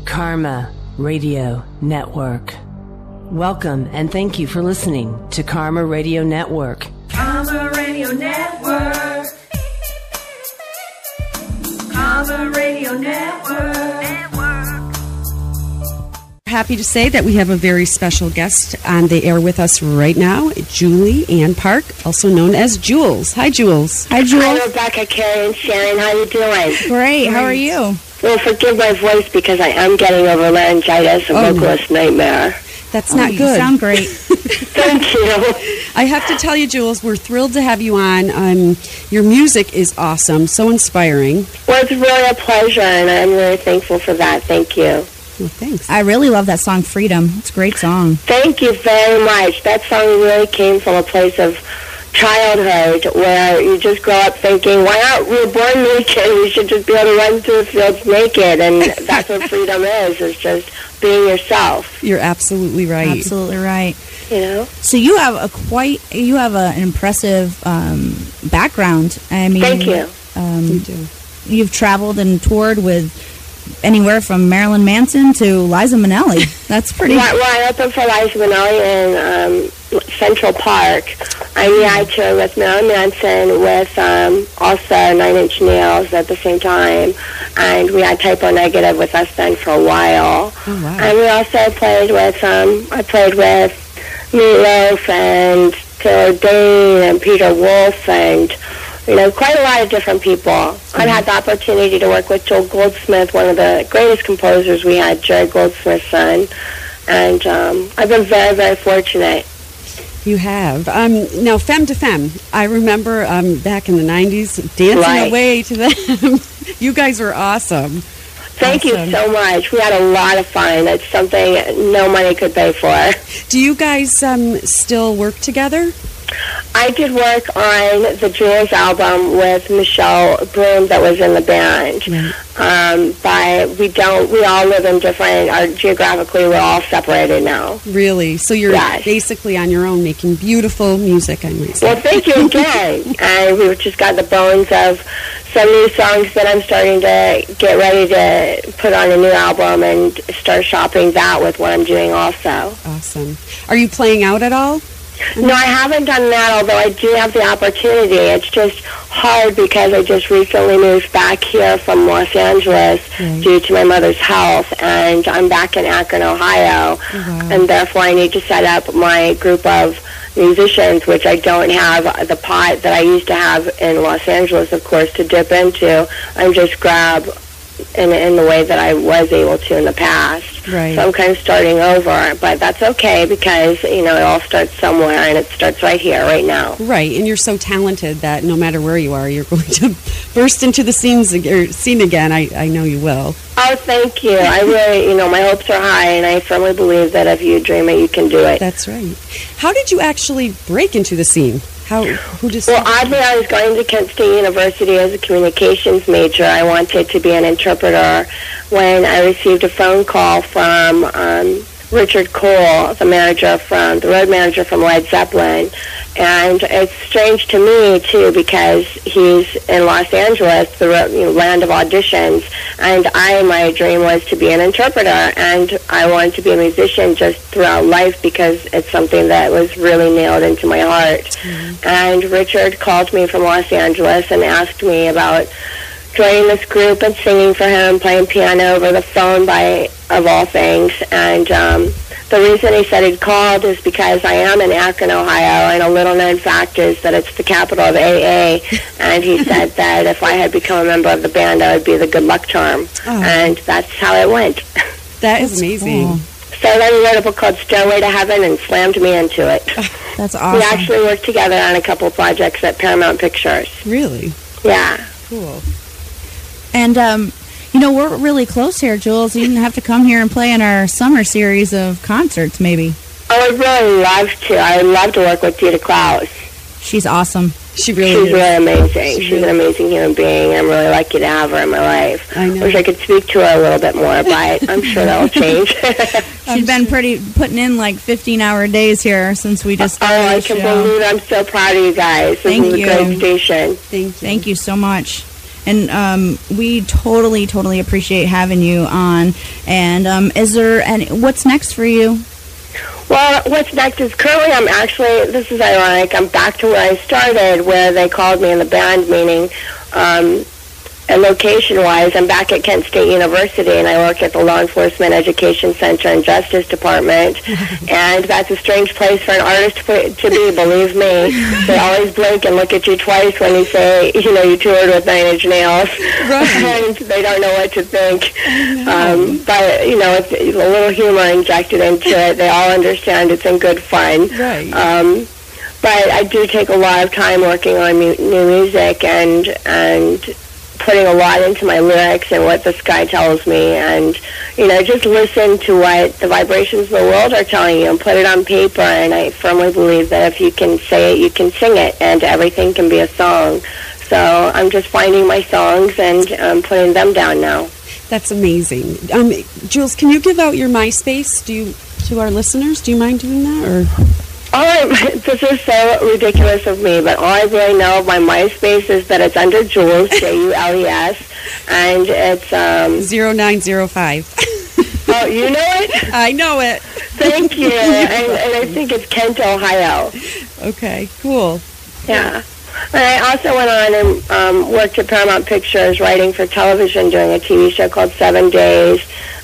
Karma Radio Network. Welcome and thank you for listening to Karma Radio Network. Karma Radio Network. Karma Radio Network. Happy to say that we have a very special guest on the air with us right now, Julie Ann Park, also known as Jules. Hi, Jules. Hi, Jules. Hi, Rebecca, Carrie, and Sharon. How you doing? Great. How are you? Well, forgive my voice because I am getting over laryngitis, a vocalist nightmare. That's not good. You sound great. Thank you. I have to tell you, Jules, we're thrilled to have you on. Your music is awesome, so inspiring. Well, it's really a pleasure, and I'm really thankful for that. Thank you. Well, thanks. I really love that song, Freedom. It's a great song. Thank you very much. That song really came from a place of childhood where you just grow up thinking, why aren't we born naked? We should just be able to run through the fields naked. And that's what freedom is just being yourself. You're absolutely right. Absolutely right. You know? So you have an impressive background. I mean, thank you. You do. You've traveled and toured with anywhere from Marilyn Manson to Liza Minnelli. That's pretty... Well, I opened for Liza Minnelli in Central Park. I toured with Marilyn Manson, with also 9 Inch Nails at the same time, and we had Typo Negative with us then for a while. Oh, wow. And we also played with, I played with Meatloaf and Taylor Dane and Peter Wolf and... quite a lot of different people. I've had the opportunity to work with Joel Goldsmith, one of the greatest composers we had, Jerry Goldsmith's son, and I've been very, very fortunate. You have. Now, Femme to Femme, I remember back in the 90s dancing away to them. You guys were awesome. Thank you so much. We had a lot of fun. It's something no money could pay for. Do you guys still work together? I did work on the Jules album with Michelle Broom that was in the band. But we all live in geographically we're all separated now. Really? So you're basically on your own making beautiful music, I might say. Well, thank you again. And we've just got the bones of some new songs that I'm starting to get ready to put on a new album and start shopping that with what I'm doing also. Awesome. Are you playing out at all? No, I haven't done that, although I do have the opportunity. It's just hard because I just recently moved back here from Los Angeles due to my mother's health, and I'm back in Akron, Ohio, and therefore I need to set up my group of musicians, which I don't have the pot that I used to have in Los Angeles, of course, to dip into and just grab in the way that I was able to in the past. Right. So I'm kind of starting over, but that's okay because, it all starts somewhere, and it starts right here, right now. Right, and you're so talented that no matter where you are, you're going to burst into the scene again. I know you will. Oh, thank you. I really, my hopes are high, and I firmly believe that if you dream it, you can do it. That's right. How did you actually break into the scene? Well, oddly, I was going to Kent State University as a communications major. I wanted to be an interpreter when I received a phone call from Richard Cole, the road manager from Led Zeppelin. And it's strange to me, too, because he's in Los Angeles, the land of auditions, and my dream was to be an interpreter, and I wanted to be a musician just throughout life because it's something that was really nailed into my heart. Mm-hmm. And Richard called me from Los Angeles and asked me about joining this group and singing for him, playing piano over the phone of all things, and the reason he said he'd called is because I am in Akron, Ohio, and a little-known fact is that it's the capital of AA, and he said that if I had become a member of the band, I would be the good luck charm, and that's how it went. That is amazing. Cool. So then he wrote a book called Stairway to Heaven and slammed me into it. That's awesome. We actually worked together on a couple of projects at Paramount Pictures. Really? Yeah. Cool. And, we're really close here, Jules. You didn't have to come here and play in our summer series of concerts, maybe. Oh, I'd really love to. I'd love to work with Dita Klaus. She's awesome. She's really amazing. She's an amazing human being. I'm really lucky to have her in my life. I know. Wish I could speak to her a little bit more, but I'm sure that'll change. She's been putting in like 15-hour days here since we just started I can believe it. I'm so proud of you guys. Thank you. This is a great station. Thank you so much. And we totally appreciate having you on. And what's next for you? Well, what's next is currently this is ironic, I'm back to where I started, where they called me in the band, meaning and location-wise, I'm back at Kent State University, and I work at the Law Enforcement Education Center and Justice Department. And that's a strange place for an artist to be, believe me. They always blink and look at you twice when you say, you toured with Nine Inch Nails. Right. And they don't know what to think. But, it's a little humor injected into it. They all understand it's in good fun. Right. But I do take a lot of time working on new music and putting a lot into my lyrics and what the sky tells me, and just listen to what the vibrations of the world are telling you and put it on paper. And I firmly believe that if you can say it, you can sing it, and everything can be a song. So I'm just finding my songs and putting them down now. That's amazing. Jules, can you give out your MySpace to our listeners? Do you mind doing that? Or this is so ridiculous of me, but all I really know of my MySpace is that it's under Jules, Jules, and it's 0905. Oh, you know it? I know it. Thank you. And I think it's Kent, Ohio. Okay, cool. Yeah. And I also went on and worked at Paramount Pictures, writing for television, doing a TV show called 7 Days,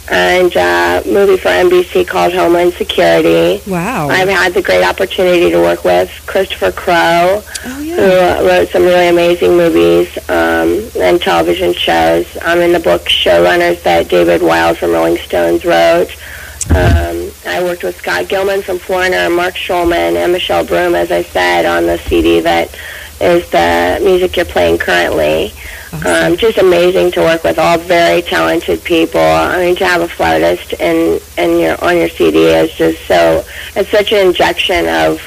and a movie for NBC called Homeland Security. Wow. I've had the great opportunity to work with Christopher Crowe, who wrote some really amazing movies and television shows. I'm in the book Showrunners that David Wild from Rolling Stones wrote. I worked with Scott Gilman from Foreigner, and Mark Schulman, and Michelle Broom, as I said, on the CD that is the music you're playing currently. Awesome. Just amazing to work with, all very talented people. I mean, to have a flautist on your CD is just it's such an injection of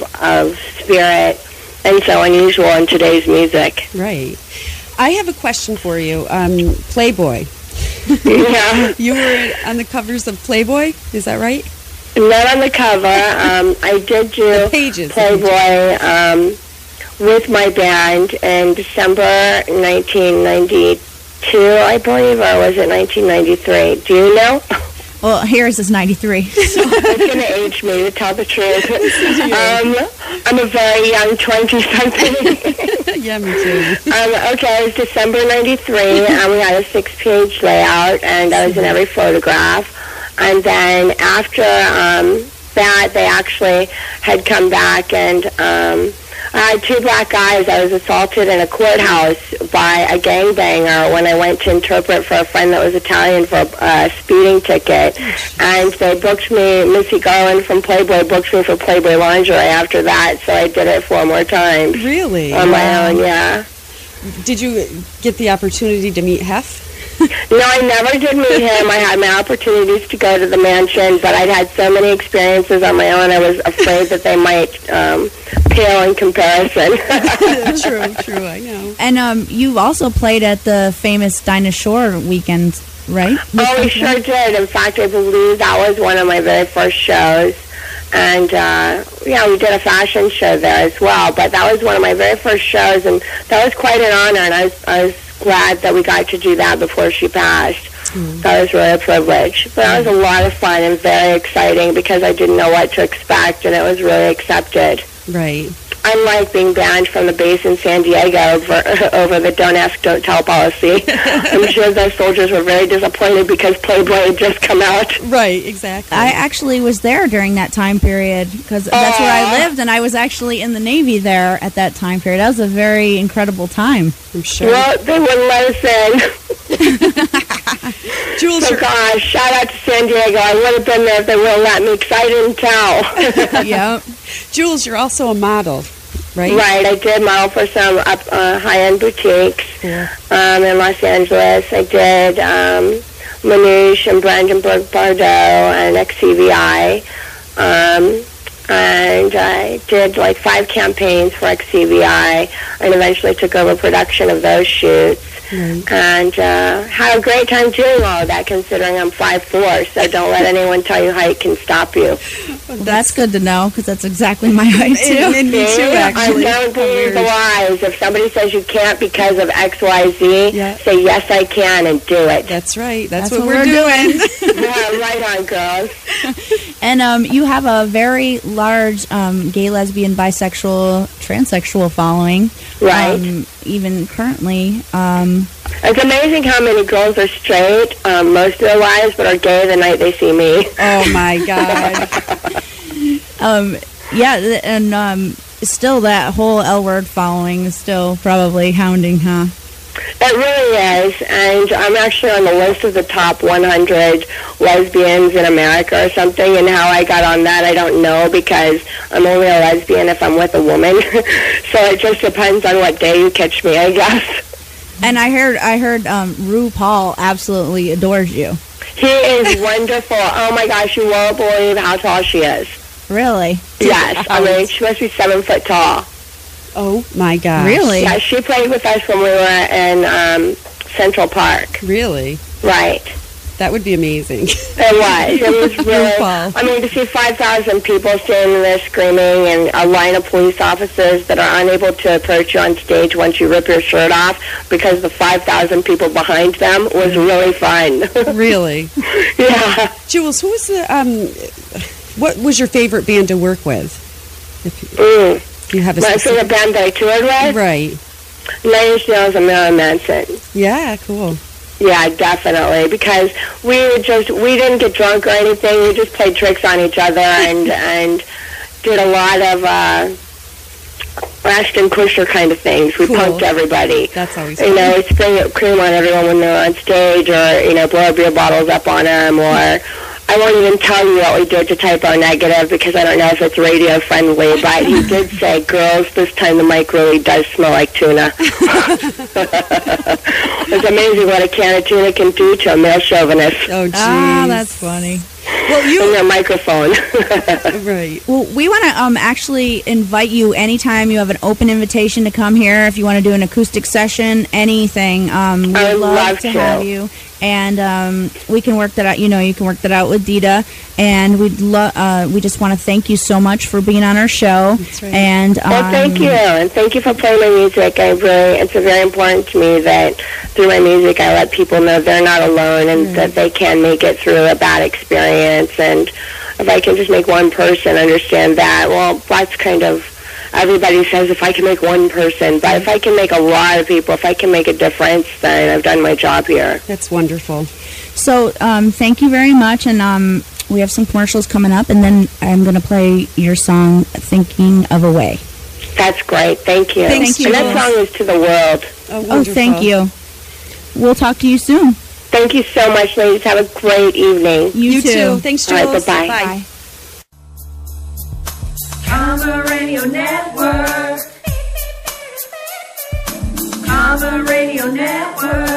spirit, and so unusual in today's music. Right. I have a question for you. Playboy. Yeah. You were on the covers of Playboy, is that right? Not on the cover. I did do the pages, Playboy with my band in December 1992, I believe, or was it 1993? Do you know? Well, here's is 93. So. It's going to age me, to tell the truth. I'm a very young 20-something. Yeah, me too. Okay, it was December 93, and we had a 6-page layout, and I was in every photograph. And then after that, they actually had come back, and I had 2 black guys. I was assaulted in a courthouse by a gangbanger when I went to interpret for a friend that was Italian for a speeding ticket. And they booked me, Missy Garland from Playboy booked me for Playboy lingerie after that, so I did it 4 more times. Really? On my own, yeah. Did you get the opportunity to meet Hef? No, I never did meet him. I had my opportunities to go to the mansion, but I'd had so many experiences on my own, I was afraid that they might pale in comparison. True, I know. And you also played at the famous Dinah Shore weekend, right? Oh, we sure did. In fact, I believe that was one of my very first shows. And, we did a fashion show there as well. But that was one of my very first shows, and that was quite an honor, and I was glad that we got to do that before she passed. That was really a privilege. But that was a lot of fun and very exciting because I didn't know what to expect, and it was really accepted. Right. Unlike being banned from the base in San Diego over the don't ask, don't tell policy, I'm sure those soldiers were very disappointed because Playboy had just come out. Right, exactly. I actually was there during that time period because that's where I lived, and I was actually in the Navy there at that time period. That was a very incredible time. I'm sure. Well, they wouldn't let us in. Jules, so gosh, shout out to San Diego. I would have been there if they would have let me because I didn't tell. Yep. Jules, you're also a model, right? Right, I did model for some high-end boutiques in Los Angeles. I did Manouche and Brandenburg Bardot and XCVI. And I did like 5 campaigns for XCVI and eventually took over production of those shoots. and had a great time doing all of that, considering I'm 5'4", so don't let anyone tell you height can stop you. Well, that's good to know, because that's exactly my height, too. And me too, actually. I don't believe the lies. If somebody says you can't because of X, Y, Z, say, yes, I can, and do it. That's right. That's what we're doing. Yeah, right on, girls. And you have a very large gay, lesbian, bisexual, transsexual following. Right. Even currently. It's amazing how many girls are straight most of their lives, but are gay the night they see me. Oh, my God. Yeah, and still that whole L-word following is still probably hounding, huh? It really is, and I'm actually on the list of the top 100 lesbians in America or something, and how I got on that I don't know, because I'm only a lesbian if I'm with a woman, so it just depends on what day you catch me, I guess. And I heard RuPaul absolutely adores you. He is wonderful. Oh my gosh, you won't believe how tall she is. Really? Yes, I mean, she must be 7 foot tall. Oh, my gosh. Really? Yeah, she played with us when we were in Central Park. Really? Right. That would be amazing. It was really, I mean, to see 5,000 people standing there screaming and a line of police officers that are unable to approach you on stage once you rip your shirt off because the 5,000 people behind them was really fun. Really? Yeah. Jules, who was what was your favorite band to work with? If you have a My favorite band that I toured with? Right. 9 Inch Nails and Marilyn Manson. Yeah, cool. Yeah, definitely, because we didn't get drunk or anything. We just played tricks on each other and did a lot of Ashton Kutcher kind of things. We punked everybody. That's always fun. You know, we'd spray cream on everyone when they were on stage, or, you know, blow our beer bottles up on them, or I won't even tell you what we did to typo negative because I don't know if it's radio friendly, but he did say, girls, this time the mic really does smell like tuna. It's amazing what a can of tuna can do to a male chauvinist. Oh, geez. Ah, that's funny. Well, in their microphone. Right. Well, we want to actually invite you anytime you have an open invitation to come here. If you want to do an acoustic session, anything, we'd love to have you. And we can work that out. You know, you can work that out with Dita. And we just want to thank you so much for being on our show. That's right. And well, thank you, and thank you for playing my music. It's very important to me that through my music I let people know they're not alone and that they can make it through a bad experience. And if I can just make one person understand that, well, that's kind of, everybody says if I can make one person, but if I can make a lot of people, if I can make a difference, then I've done my job here. That's wonderful. So thank you very much, and we have some commercials coming up, and then I'm going to play your song, Thinking of a Way. That's great. Thank you. Thank you. And that song is to the world. Oh, thank you. We'll talk to you soon. Thank you so much, ladies. Have a great evening. You too. Thanks, Jules. All right, bye-bye. Bye. Karma Radio Network. Karma Radio Network.